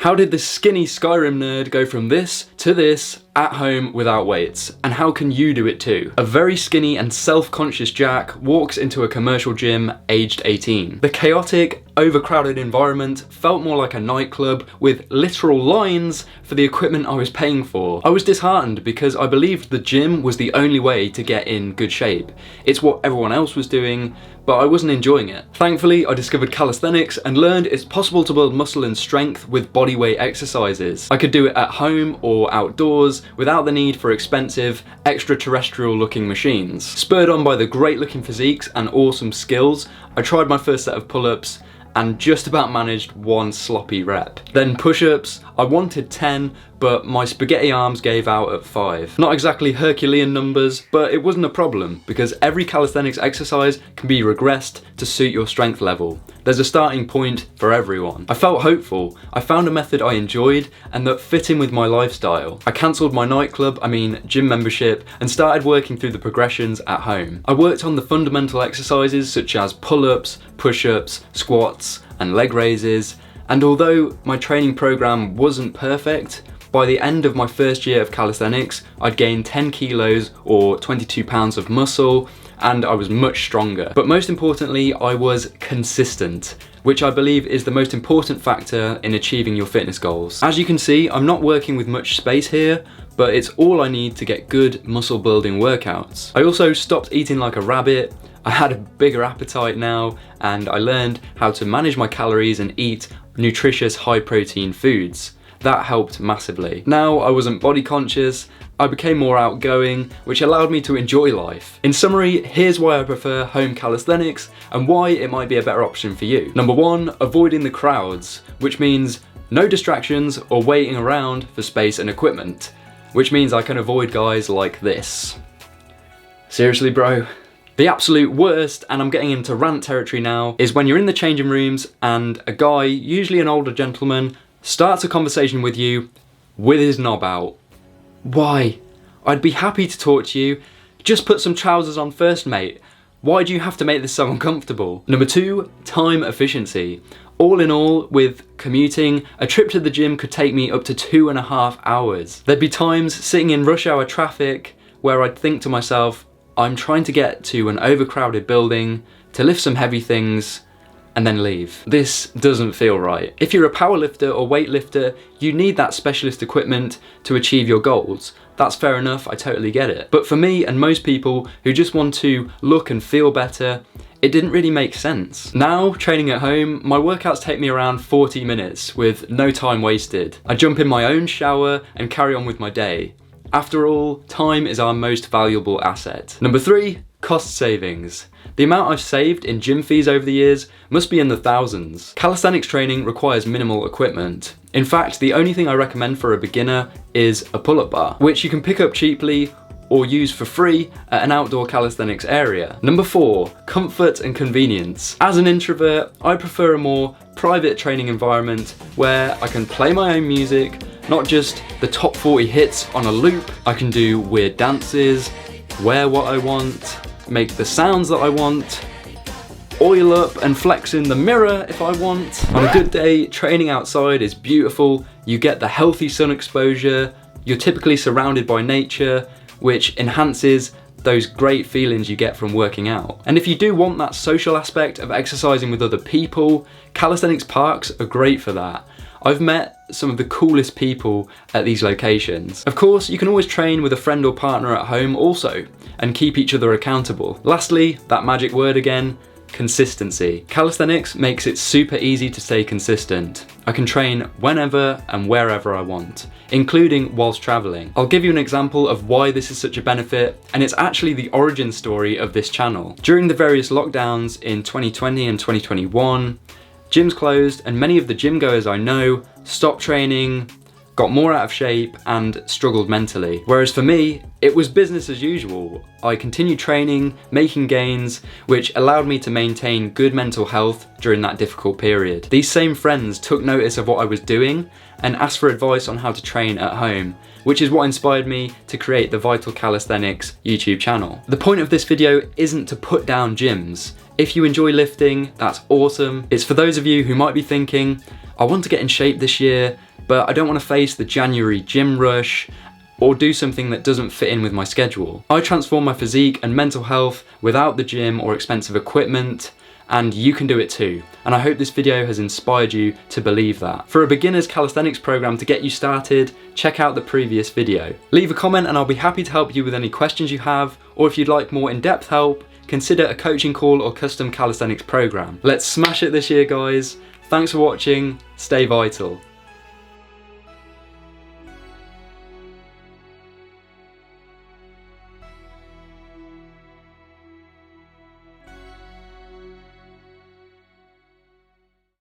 How did this skinny Skyrim nerd go from this to this at home without weights? And how can you do it too? A very skinny and self-conscious Jack walks into a commercial gym aged 18. The chaotic, overcrowded environment felt more like a nightclub with literal lines for the equipment I was paying for. I was disheartened because I believed the gym was the only way to get in good shape. It's what everyone else was doing, but I wasn't enjoying it. Thankfully, I discovered calisthenics and learned it's possible to build muscle and strength with bodyweight exercises. I could do it at home or outdoors without the need for expensive, extraterrestrial looking machines. Spurred on by the great looking physiques and awesome skills, I tried my first set of pull-ups and just about managed one sloppy rep. Then push-ups, I wanted 10, but my spaghetti arms gave out at 5. Not exactly Herculean numbers, but it wasn't a problem because every calisthenics exercise can be regressed to suit your strength level. There's a starting point for everyone. I felt hopeful. I found a method I enjoyed and that fit in with my lifestyle. I cancelled my gym membership and started working through the progressions at home. I worked on the fundamental exercises such as pull-ups, push-ups, squats, and leg raises, and although my training program wasn't perfect, by the end of my first year of calisthenics, I'd gained 10 kilos or 22 pounds of muscle, and I was much stronger. But most importantly, I was consistent, which I believe is the most important factor in achieving your fitness goals. As you can see, I'm not working with much space here, but it's all I need to get good muscle building workouts. I also stopped eating like a rabbit. I had a bigger appetite now, and I learned how to manage my calories and eat nutritious high protein foods. That helped massively. Now I wasn't body conscious, I became more outgoing, which allowed me to enjoy life. In summary, here's why I prefer home calisthenics and why it might be a better option for you. Number 1, avoiding the crowds, which means no distractions or waiting around for space and equipment, which means I can avoid guys like this. Seriously, bro? The absolute worst, and I'm getting into rant territory now, is when you're in the changing rooms and a guy, usually an older gentleman, starts a conversation with you with his knob out. Why? I'd be happy to talk to you. Just put some trousers on first, mate. Why do you have to make this so uncomfortable? Number 2, time efficiency. All in all, with commuting, a trip to the gym could take me up to 2.5 hours. There'd be times sitting in rush hour traffic where I'd think to myself, I'm trying to get to an overcrowded building to lift some heavy things and then leave. This doesn't feel right. If you're a powerlifter or weightlifter, you need that specialist equipment to achieve your goals. That's fair enough, I totally get it. But for me and most people who just want to look and feel better, it didn't really make sense. Now, training at home, my workouts take me around 40 minutes with no time wasted. I jump in my own shower and carry on with my day. After all, time is our most valuable asset. Number 3, cost savings. The amount I've saved in gym fees over the years must be in the thousands. Calisthenics training requires minimal equipment. In fact, the only thing I recommend for a beginner is a pull-up bar, which you can pick up cheaply or use for free at an outdoor calisthenics area. Number 4, comfort and convenience. As an introvert, I prefer a more private training environment where I can play my own music, not just the top 40 hits on a loop. I can do weird dances, wear what I want, make the sounds that I want, oil up and flex in the mirror if I want. On a good day, training outside is beautiful. You get the healthy sun exposure, you're typically surrounded by nature, which enhances those great feelings you get from working out. And if you do want that social aspect of exercising with other people, calisthenics parks are great for that. I've met some of the coolest people at these locations. Of course, you can always train with a friend or partner at home also, and keep each other accountable. Lastly, that magic word again, consistency. Calisthenics makes it super easy to stay consistent. I can train whenever and wherever I want, including whilst traveling. I'll give you an example of why this is such a benefit, and it's actually the origin story of this channel. During the various lockdowns in 2020 and 2021, gyms closed and many of the gym goers I know stopped training, got more out of shape and struggled mentally. Whereas for me, it was business as usual. I continued training, making gains, which allowed me to maintain good mental health during that difficult period. These same friends took notice of what I was doing and asked for advice on how to train at home, which is what inspired me to create the Vital Calisthenics YouTube channel. The point of this video isn't to put down gyms. If you enjoy lifting, that's awesome. It's for those of you who might be thinking, I want to get in shape this year, but I don't want to face the January gym rush or do something that doesn't fit in with my schedule. I transform my physique and mental health without the gym or expensive equipment, and you can do it too. And I hope this video has inspired you to believe that. For a beginner's calisthenics program to get you started, check out the previous video. Leave a comment and I'll be happy to help you with any questions you have, or if you'd like more in-depth help, consider a coaching call or custom calisthenics program. Let's smash it this year, guys. Thanks for watching, stay vital.